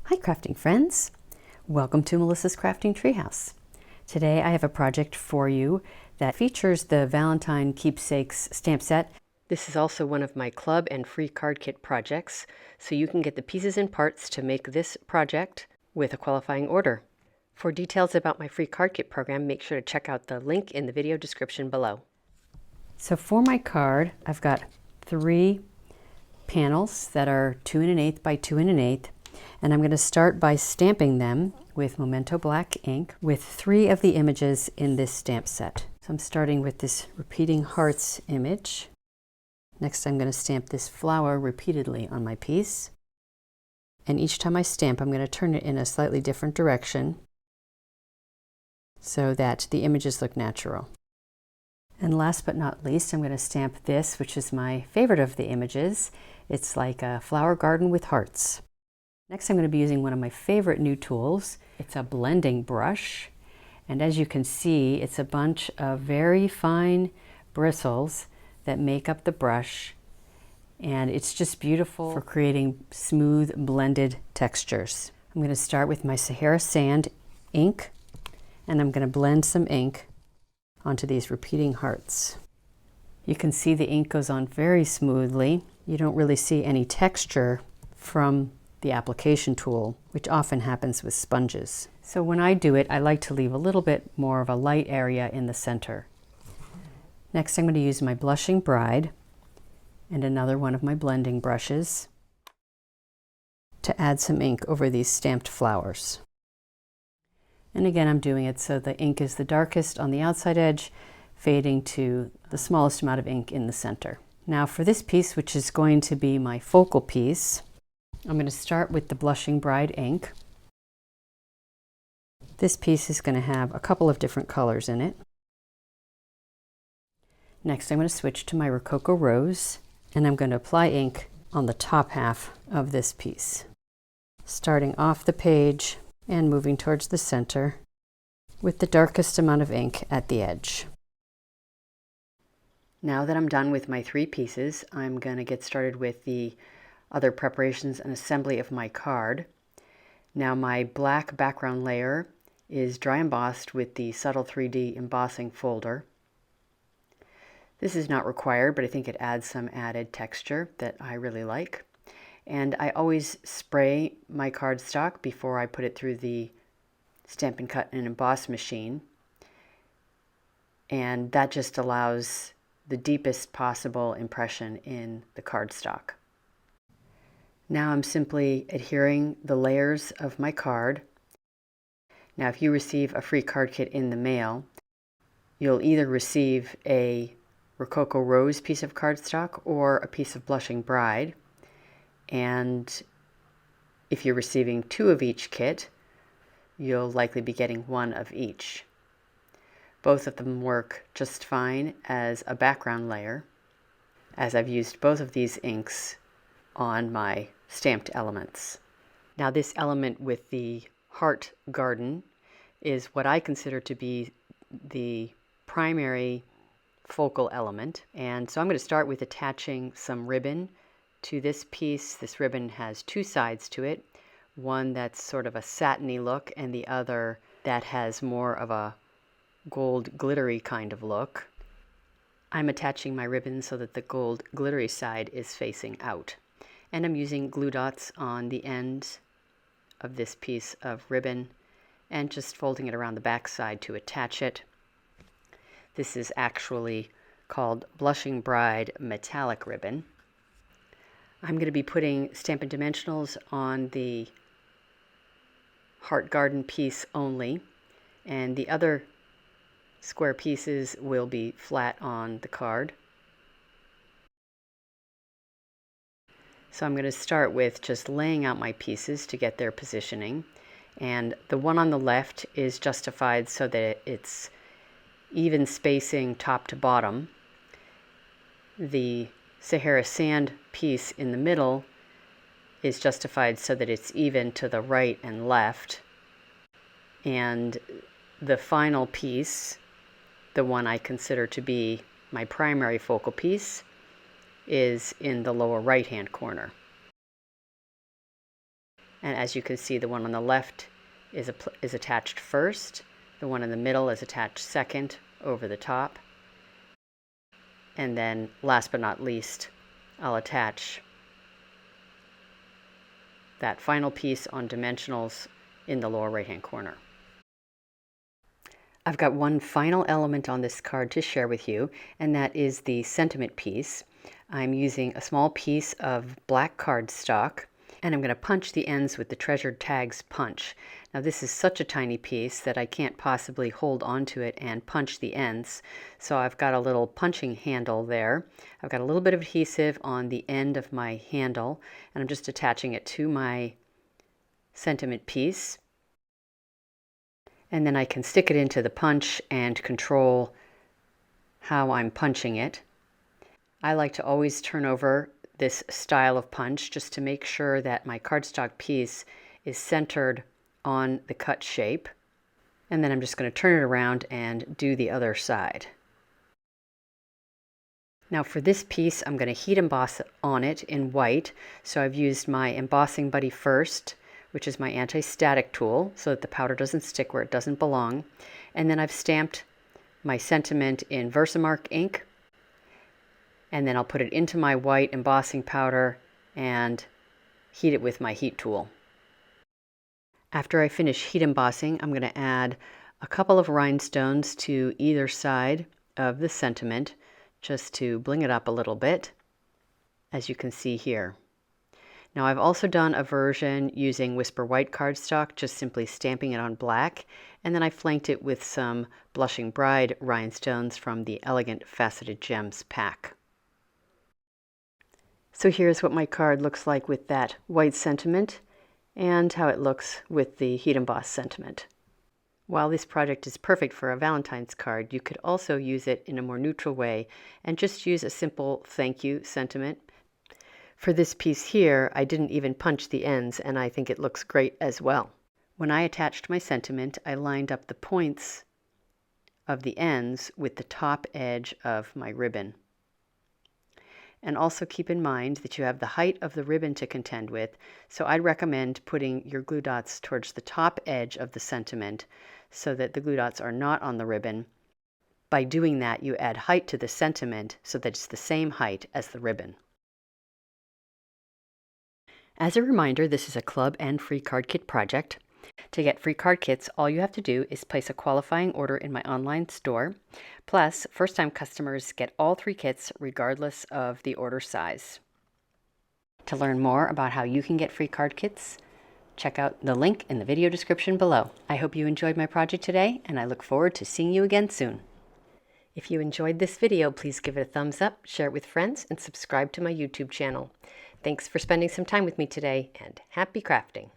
Hi crafting friends! Welcome to Melissa's Crafting Treehouse. Today I have a project for you that features the Valentine Keepsakes stamp set. This is also one of my club and free card kit projects, so you can get the pieces and parts to make this project with a qualifying order. For details about my free card kit program, make sure to check out the link in the video description below. So for my card, I've got 3 panels that are 2 1/8 by 2 1/8. And I'm going to start by stamping them with Memento Black ink with 3 of the images in this stamp set. So I'm starting with this repeating hearts image. Next I'm going to stamp this flower repeatedly on my piece. And each time I stamp, I'm going to turn it in a slightly different direction so that the images look natural. And last but not least, I'm going to stamp this, which is my favorite of the images. It's like a flower garden with hearts. Next, I'm going to be using one of my favorite new tools. It's a blending brush, and as you can see, it's a bunch of very fine bristles that make up the brush, and it's just beautiful for creating smooth, blended textures. I'm going to start with my Sahara Sand ink, and I'm going to blend some ink onto these repeating hearts. You can see the ink goes on very smoothly. You don't really see any texture from the application tool, which often happens with sponges. So when I do it, I like to leave a little bit more of a light area in the center. Next, I'm going to use my Blushing Bride and another one of my blending brushes to add some ink over these stamped flowers. And again, I'm doing it so the ink is the darkest on the outside edge, fading to the smallest amount of ink in the center. Now for this piece, which is going to be my focal piece, I'm going to start with the Blushing Bride ink. This piece is going to have a couple of different colors in it. Next, I'm going to switch to my Rococo Rose, and I'm going to apply ink on the top half of this piece, starting off the page and moving towards the center with the darkest amount of ink at the edge. Now that I'm done with my 3 pieces, I'm going to get started with the other preparations and assembly of my card. Now my black background layer is dry embossed with the Subtle 3D embossing folder. This is not required, but I think it adds some added texture that I really like. And I always spray my cardstock before I put it through the Stampin' Cut and Emboss machine. And that just allows the deepest possible impression in the cardstock. Now I'm simply adhering the layers of my card. Now if you receive a free card kit in the mail, you'll either receive a Rococo Rose piece of cardstock or a piece of Blushing Bride. And if you're receiving 2 of each kit, you'll likely be getting 1 of each. Both of them work just fine as a background layer, as I've used both of these inks on my stamped elements. Now this element with the heart garden is what I consider to be the primary focal element, and so I'm going to start with attaching some ribbon to this piece. This ribbon has 2 sides to it, one that's sort of a satiny look and the other that has more of a gold glittery kind of look. I'm attaching my ribbon so that the gold glittery side is facing out. And I'm using glue dots on the end of this piece of ribbon and just folding it around the back side to attach it. This is actually called Blushing Bride Metallic Ribbon. I'm going to be putting Stampin' Dimensionals on the Heart Garden piece only, and the other square pieces will be flat on the card. So I'm going to start with just laying out my pieces to get their positioning, and the one on the left is justified so that it's even spacing top to bottom. The Sahara Sand piece in the middle is justified so that it's even to the right and left, and the final piece, the one I consider to be my primary focal piece, is in the lower right hand corner. And as you can see, the one on the left is attached first. The one in the middle is attached second over the top. And then last but not least, I'll attach that final piece on dimensionals in the lower right-hand corner. I've got one final element on this card to share with you, and that is the sentiment piece. I'm using a small piece of black cardstock, and I'm going to punch the ends with the Treasured Tags punch. Now this is such a tiny piece that I can't possibly hold onto it and punch the ends, so I've got a little punching handle there. I've got a little bit of adhesive on the end of my handle, and I'm just attaching it to my sentiment piece. And then I can stick it into the punch and control how I'm punching it. I like to always turn over this style of punch just to make sure that my cardstock piece is centered on the cut shape. And then I'm just going to turn it around and do the other side. Now for this piece, I'm going to heat emboss on it in white. So I've used my Embossing Buddy first, which is my anti-static tool, so that the powder doesn't stick where it doesn't belong. And then I've stamped my sentiment in Versamark ink. And then I'll put it into my white embossing powder and heat it with my heat tool. After I finish heat embossing, I'm going to add a couple of rhinestones to either side of the sentiment just to bling it up a little bit, as you can see here. Now I've also done a version using Whisper White cardstock, just simply stamping it on black, and then I flanked it with some Blushing Bride rhinestones from the Elegant Faceted Gems pack. So here's what my card looks like with that white sentiment, and how it looks with the heat emboss sentiment. While this project is perfect for a Valentine's card, you could also use it in a more neutral way and just use a simple thank you sentiment. For this piece here, I didn't even punch the ends, and I think it looks great as well. When I attached my sentiment, I lined up the points of the ends with the top edge of my ribbon. And also keep in mind that you have the height of the ribbon to contend with, so I'd recommend putting your glue dots towards the top edge of the sentiment so that the glue dots are not on the ribbon. By doing that, you add height to the sentiment so that it's the same height as the ribbon. As a reminder, this is a club and free card kit project. To get free card kits, all you have to do is place a qualifying order in my online store. Plus, first-time customers get all 3 kits regardless of the order size. To learn more about how you can get free card kits, check out the link in the video description below. I hope you enjoyed my project today, and I look forward to seeing you again soon. If you enjoyed this video, please give it a thumbs up, share it with friends, and subscribe to my YouTube channel. Thanks for spending some time with me today, and happy crafting!